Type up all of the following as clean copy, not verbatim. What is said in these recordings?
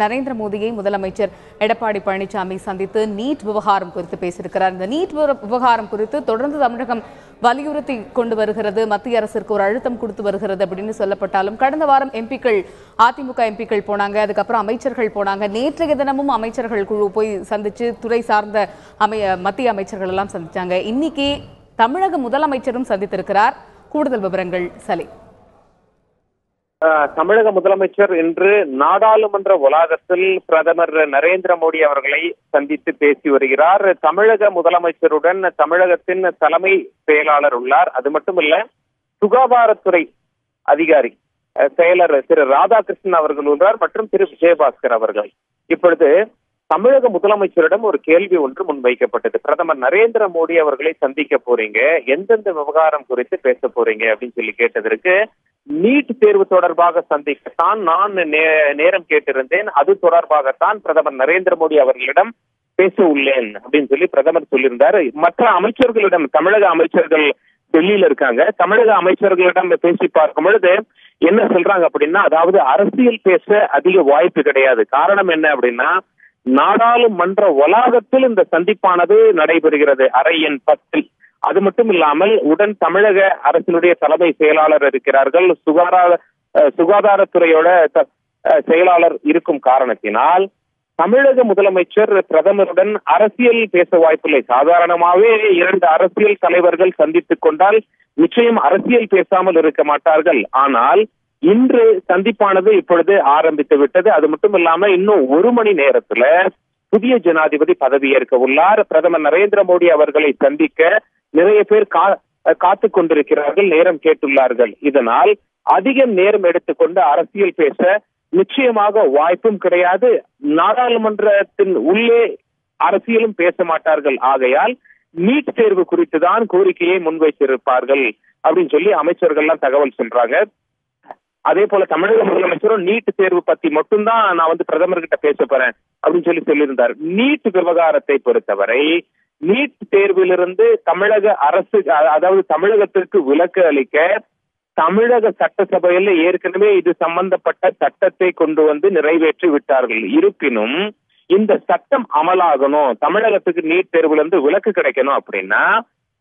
நரேந்திர மோடியை முதலமைச்சர் எடப்பாடி பழனிசாமி சந்தித்து நீட் விவகாரம் குறித்து பேசியிருக்கிறார். இந்த நீட் விவகாரம் குறித்து தொடர்ந்து தமிழகம் வலியுறுத்தி கொண்டு வருகிறது, மத்திய அரசிற்கு ஒரு அழுத்தம் கொடுத்து வருகிறது அப்படின்னு சொல்லப்பட்டாலும் கடந்த வாரம் எம்பிக்கள், அதிமுக எம்பிக்கள் போனாங்க, அதுக்கப்புறம் அமைச்சர்கள் போனாங்க. நேற்றைய தினமும் அமைச்சர்கள் குழு போய் சந்திச்சு துறை சார்ந்த மத்திய அமைச்சர்கள் எல்லாம் சந்திச்சாங்க. இன்னைக்கு தமிழக முதலமைச்சரும் சந்தித்திருக்கிறார். கூடுதல் விவரங்கள் சலீம். தமிழக முதலமைச்சர் இன்று நாடாளுமன்ற வளாகத்தில் பிரதமர் நரேந்திர மோடி அவர்களை சந்தித்து பேசி வருகிறார். தமிழக முதலமைச்சருடன் தமிழகத்தின் தலைமை செயலாளர் உள்ளார். அது மட்டுமல்ல, சுகாதாரத்துறை அதிகாரி செயலர் திரு ராதாகிருஷ்ணன் அவர்கள் உள்ளார் மற்றும் திரு விஜயபாஸ்கர் அவர்கள். இப்பொழுது தமிழக முதலமைச்சரிடம் ஒரு கேள்வி ஒன்று முன்வைக்கப்பட்டது. பிரதமர் நரேந்திர மோடி அவர்களை சந்திக்க போறீங்க, எந்தெந்த விவகாரம் குறித்து பேச போறீங்க அப்படின்னு சொல்லி கேட்டதற்கு, நீட் தேர்வு தொடர்பாக சந்திக்கத்தான் நான் நேரம் கேட்டிருந்தேன், அது தொடர்பாகத்தான் பிரதமர் நரேந்திர மோடி அவர்களிடம் பேச உள்ளேன் அப்படின்னு சொல்லி பிரதமர் சொல்லியிருந்தார். மற்ற அமைச்சர்களிடம், தமிழக அமைச்சர்கள் டெல்லியில இருக்காங்க, தமிழக அமைச்சர்களிடம் பேசி பார்க்கும் பொழுது என்ன சொல்றாங்க அப்படின்னா, அதாவது அரசியல் பேச அதிக வாய்ப்பு கிடையாது. காரணம் என்ன அப்படின்னா, நாடாளுமன்ற வளாகத்தில் இந்த சந்திப்பானது நடைபெறுகிறது, அறை எண் 10. அது மட்டும் இல்லாமல் உடன் தமிழக அரசினுடைய தலைமை செயலாளர் இருக்கிறார்கள், சுகாதாரத்துறையோட செயலாளர் இருக்கும் காரணத்தினால் தமிழக முதலமைச்சர் பிரதமருடன் அரசியல் பேச வாய்ப்பில்லை. சாதாரணமாகவே 2 அரசியல் தலைவர்கள் சந்தித்துக் கொண்டால் நிச்சயம் அரசியல் பேசாமல் இருக்க மாட்டார்கள். ஆனால் இன்று சந்திப்பானது இப்பொழுது ஆரம்பித்து விட்டது. அது மட்டும் இல்லாம இன்னும் 1 மணி நேரத்துல புதிய ஜனாதிபதி பதவியேற்க உள்ளார். பிரதமர் நரேந்திர மோடி அவர்களை சந்திக்க நிறைய பேர் காத்து கொண்டிருக்கிறார்கள், நேரம் கேட்டுள்ளார்கள். இதனால் அதிக நேரம் எடுத்துக்கொண்டு அரசியல் பேச நிச்சயமாக வாய்ப்பும் கிடையாது. நாடாளுமன்றத்தின் உள்ளே அரசியலும் பேச மாட்டார்கள். ஆகையால் நீட் தேர்வு குறித்துதான் கோரிக்கையை முன்வைத்திருப்பார்கள் அப்படின்னு சொல்லி அமைச்சர்கள்லாம் தகவல் சொல்றாங்க. அதே போல தமிழக முதலமைச்சரும் நீட் தேர்வு பத்தி மட்டும்தான் நான் பிரதமர்கிட்ட பேச போறேன் அப்படின்னு சொல்லியிருந்தார். நீட் விவகாரத்தை பொறுத்தவரை நீட் தேர்விலிருந்து தமிழக அரசு, அதாவது தமிழகத்திற்கு விலக்கு அளிக்க தமிழக சட்டசபையில் ஏற்கனவே இது சம்பந்தப்பட்ட சட்டத்தை கொண்டு வந்து நிறைவேற்றி விட்டார்கள். இருப்பினும் இந்த சட்டம் அமலாகணும், தமிழகத்துக்கு நீட் தேர்வுல இருந்து விலக்கு கிடைக்கணும் அப்படின்னா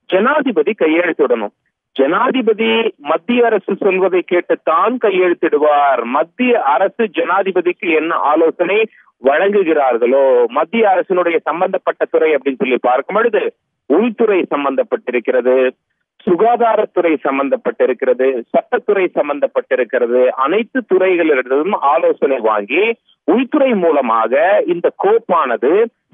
ஜனாதிபதி கையெழுத்திடணும். ஜனாதிபதி மத்திய அரசு சொல்வதை கேட்டுத்தான் கையெழுத்திடுவார். மத்திய அரசு ஜனாதிபதிக்கு என்ன ஆலோசனை வழங்குகிறார்களோ, மத்திய அரசினுடைய சம்பந்தப்பட்ட துறை அப்படின்னு சொல்லி பார்க்கும் பொழுது உள்துறை சம்பந்தப்பட்டிருக்கிறது, சுகாதாரத்துறை சம்பந்தப்பட்டிருக்கிறது, சட்டத்துறை சம்பந்தப்பட்டிருக்கிறது. அனைத்து துறைகளிடமும் ஆலோசனை வாங்கி உள்துறை மூலமாக இந்த கோப்பானது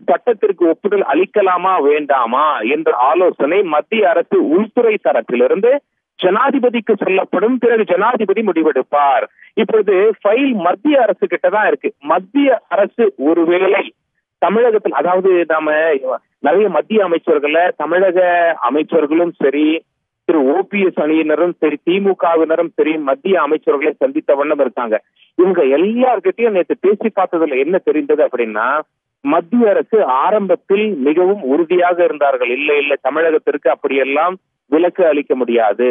சட்டத்திற்கு ஒப்புதல் அளிக்கலாமா வேண்டாமா என்ற ஆலோசனை மத்திய அரசு உள்துறை தரப்பிலிருந்து ஜனாதிபதிக்கு சொல்லப்படும். பிறகு ஜனாதிபதி முடிவெடுப்பார். இப்பொழுது ஃபைல் மத்திய அரசு கிட்டதான் இருக்கு. மத்திய அரசு ஒருவேளை தமிழகத்தில், அதாவது நாம நிறைய மத்திய அமைச்சர்களை தமிழக அமைச்சர்களும் சரி, திரு OPS அணியினரும் சரி, திமுகவினரும் சரி, மத்திய அமைச்சர்களை சந்தித்த வண்ணம் இருக்காங்க. இவங்க எல்லார்கிட்டையும் நேற்று பேசி பார்த்ததுல என்ன தெரிந்தது அப்படின்னா, மத்திய அரசு ஆரம்பத்தில் மிகவும் உறுதியாக இருந்தார்கள். இல்ல தமிழகத்திற்கு அப்படியெல்லாம் விலக்கு அளிக்க முடியாது,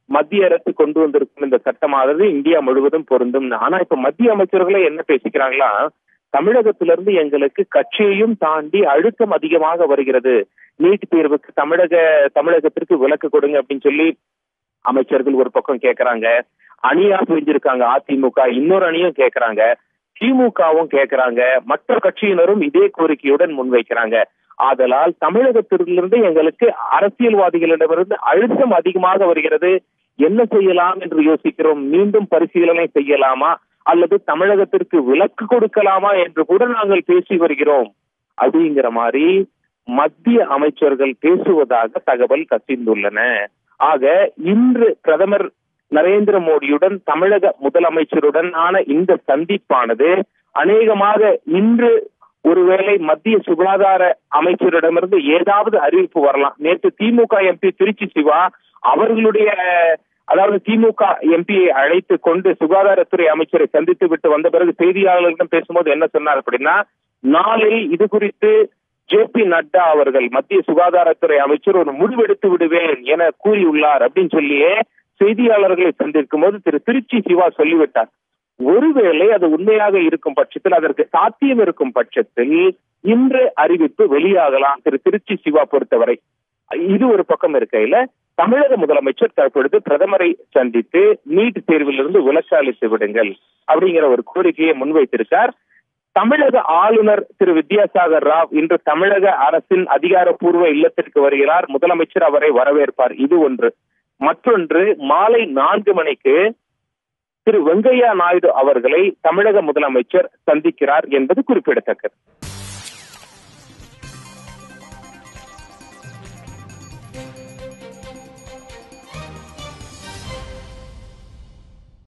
மத்திய அரசு கொண்டு வந்திருக்கும் இந்த சட்டமானது இந்தியா முழுவதும் பொருந்தும். ஆனா இப்ப மத்திய அமைச்சர்களே என்ன பேசிக்கிறாங்களா, தமிழகத்திலிருந்து எங்களுக்கு கட்சியையும் தாண்டி அழுத்தம் அதிகமாக வருகிறது, நீட் தேர்வுக்கு தமிழகத்திற்கு விலக்கு கொடுங்க அப்படின்னு சொல்லி அமைச்சர்கள் ஒரு பக்கம் கேட்கறாங்க. அணியா பிரிஞ்சிருக்காங்க அதிமுக, இன்னொரு அணியும் கேட்கறாங்க, திமுகவும் கேட்கறாங்க, மற்ற கட்சியினரும் இதே கோரிக்கையுடன் முன்வைக்கிறாங்க. ஆதலால் தமிழகத்திலிருந்து எங்களுக்கு அரசியல்வாதிகளிடமிருந்து அழுத்தம் அதிகமாக வருகிறது, என்ன செய்யலாம் என்று யோசிக்கிறோம், மீண்டும் பரிசீலனை செய்யலாமா அல்லது தமிழகத்திற்கு விலக்கு கொடுக்கலாமா என்று கூட நாங்கள் பேசி வருகிறோம் அப்படிங்கிற மாதிரி மத்திய அமைச்சர்கள் பேசுவதாக தகவல் கசிந்துள்ளன. ஆக இன்று பிரதமர் நரேந்திர மோடியுடன் தமிழக முதலமைச்சருடன் ஆன இந்த சந்திப்பானது அநேகமாக இன்று ஒருவேளை மத்திய சுகாதார அமைச்சரிடமிருந்து ஏதாவது அறிவிப்பு வரலாம். நேற்று திமுக MP திருச்சி சிவா அவர்களுடைய, அதாவது திமுக MPயை அழைத்து கொண்டு சுகாதாரத்துறை அமைச்சரை சந்தித்து விட்டு வந்த பிறகு செய்தியாளர்களிடம் பேசும்போது என்ன சொன்னார் அப்படின்னா, நாளை இது குறித்து JP நட்டா அவர்கள், மத்திய சுகாதாரத்துறை அமைச்சர், ஒரு முடிவெடுத்து விடுவேன் என கூறியுள்ளார் அப்படின்னு சொல்லியே செய்தியாளர்களை சந்திக்கும் போது திரு திருச்சி சிவா சொல்லிவிட்டார். ஒருவேளை அது உண்மையாக இருக்கும் பட்சத்தில், அதற்கு சாத்தியம் இருக்கும் பட்சத்தில் இன்று அறிவிப்பு வெளியாகலாம் திருச்சி சிவா பொறுத்தவரை. இது ஒரு பக்கம் இருக்கையில, தமிழக முதலமைச்சர் தற்பொழுது பிரதமரை சந்தித்து நீட் தேர்விலிருந்து விலக்கு அளித்து விடுங்கள் அப்படிங்கிற ஒரு கோரிக்கையை முன்வைத்திருக்கார். தமிழக ஆளுநர் திரு வித்யாசாகர் ராவ் இன்று தமிழக அரசின் அதிகாரப்பூர்வ இல்லத்திற்கு வருகிறார். முதலமைச்சர் அவரை வரவேற்பார். இது ஒன்று. மற்றொன்று, மாலை 4 மணிக்கு திரு வெங்கையா நாயுடு அவர்களை தமிழக முதலமைச்சர் சந்திக்கிறார் என்பது குறிப்பிடத்தக்கது.